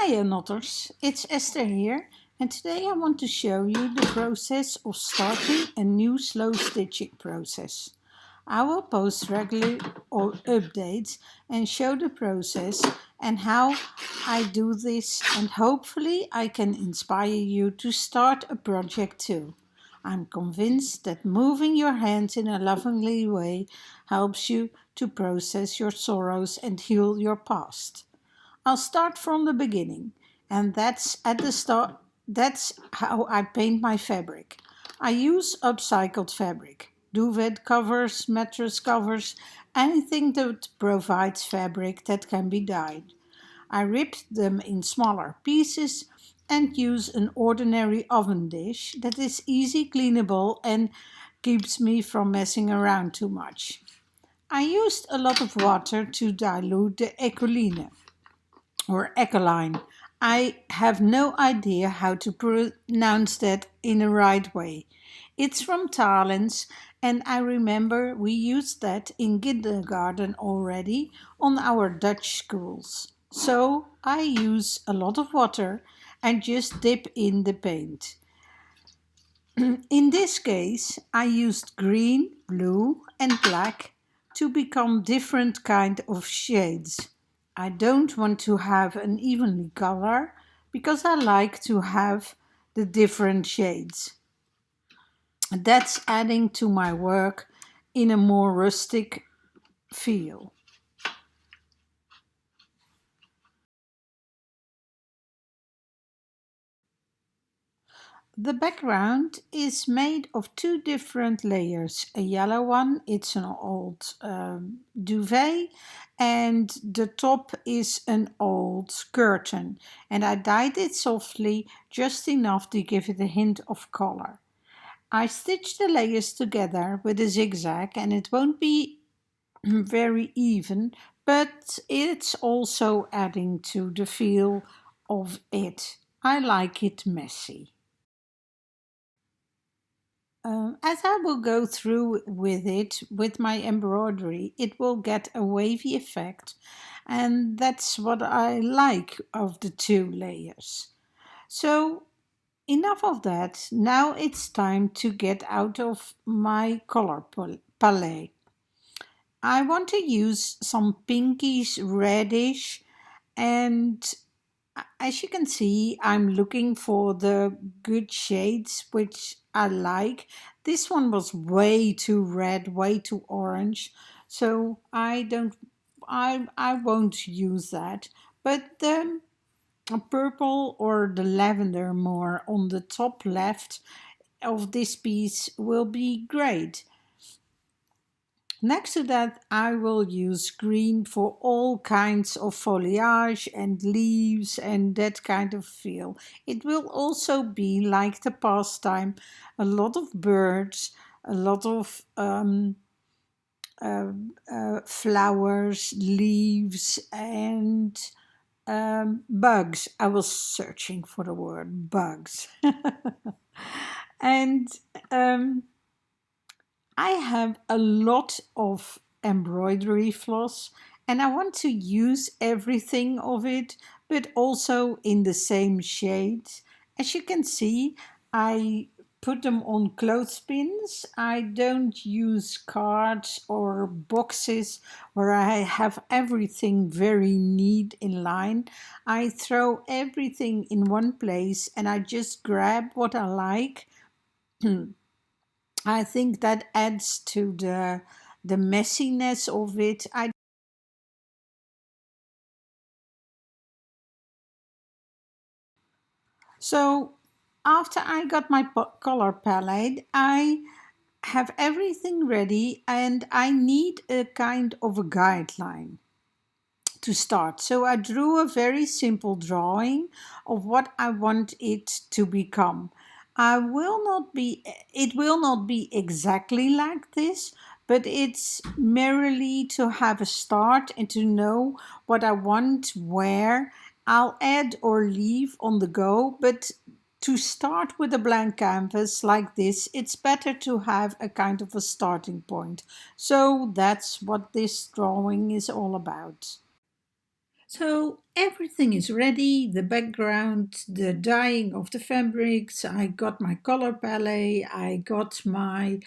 Hiya Notters, it's Esther here, and today I want to show you the process of starting a new slow stitching process. I will post regular updates and show the process and how I do this, and hopefully I can inspire you to start a project too. I'm convinced that moving your hands in a lovingly way helps you to process your sorrows and heal your past. I'll start from the beginning, and that's at the start. That's how I paint my fabric. I use upcycled fabric, duvet covers, mattress covers, anything that provides fabric that can be dyed. I ripped them in smaller pieces and use an ordinary oven dish that is easy cleanable and keeps me from messing around too much. I used a lot of water to dilute the ecoline or ecoline. I have no idea how to pronounce that in the right way. It's from Thailand, and I remember we used that in kindergarten already on our Dutch schools. So I use a lot of water and just dip in the paint. In this case, I used green, blue, and black to become different kind of shades. I don't want to have an evenly color because I like to have the different shades. That's adding to my work in a more rustic feel. The background is made of two different layers. A yellow one, it's an old duvet, and the top is an old curtain. And I dyed it softly, just enough to give it a hint of color. I stitched the layers together with a zigzag, and it won't be very even, but it's also adding to the feel of it. I like it messy. As I will go through with it, with my embroidery, it will get a wavy effect, and that's what I like of the two layers. So enough of that. Now it's time to get out of my color palette. I want to use some pinkish reddish, and as you can see, I'm looking for the good shades which I like. This one was way too red, way too orange, so I won't use that. But the purple or the lavender more on the top left of this piece will be great. Next to that, I will use green for all kinds of foliage and leaves and that kind of feel. It will also be like the pastime, a lot of birds, a lot of flowers, leaves, and bugs. I was searching for the word bugs. And um, I have a lot of embroidery floss and I want to use everything of it, but also in the same shades. As you can see, I put them on clothespins. I don't use cards or boxes where I have everything very neat in line. I throw everything in one place and I just grab what I like. I think that adds to the messiness of it. So after I got my color palette, I have everything ready and I need a kind of a guideline to start. So I drew a very simple drawing of what I want it to become. It will not be exactly like this, but it's merely to have a start and to know what I want where. I'll add or leave on the go, but to start with a blank canvas like this, it's better to have a kind of a starting point. So that's what this drawing is all about. So everything is ready, the background, the dyeing of the fabrics, I got my color palette, I got my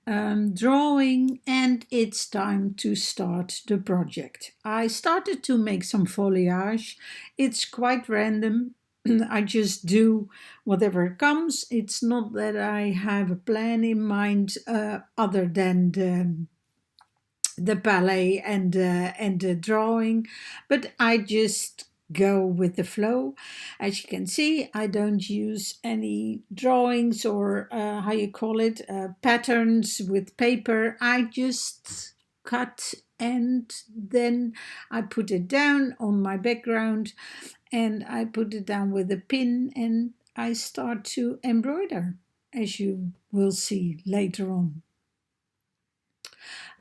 drawing, and it's time to start the project. I started to make some foliage. It's quite random. I just do whatever comes. It's not that I have a plan in mind other than the ballet and the drawing, but I just go with the flow. As you can see, I don't use any drawings or how you call it, patterns with paper. I just cut and then I put it down on my background and I put it down with a pin and I start to embroider, as you will see later on.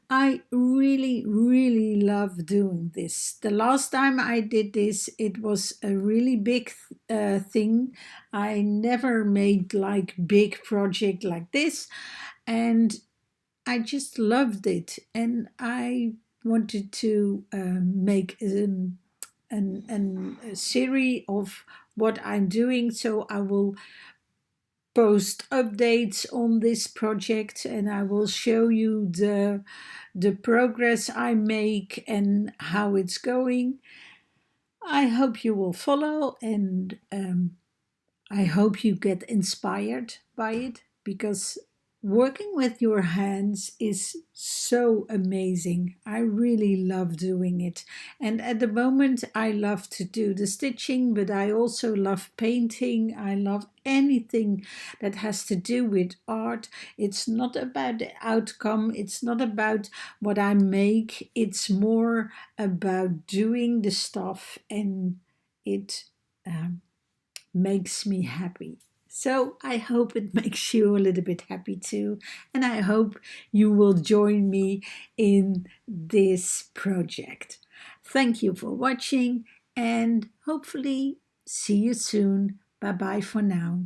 I really, really love doing this. The last time I did this, it was a really big thing. I never made like big project like this, and I just loved it. And I wanted to make a series of what I'm doing. So I will post updates on this project and I will show you the progress I make and how it's going. I hope you will follow and I hope you get inspired by it because working with your hands is so amazing. I really love doing it. And at the moment, I love to do the stitching, but I also love painting. I love anything that has to do with art. It's not about the outcome, it's not about what I make, it's more about doing the stuff and it. Um, makes me happy. So I hope it makes you a little bit happy too. And I hope you will join me in this project. Thank you for watching and hopefully see you soon. Bye bye for now.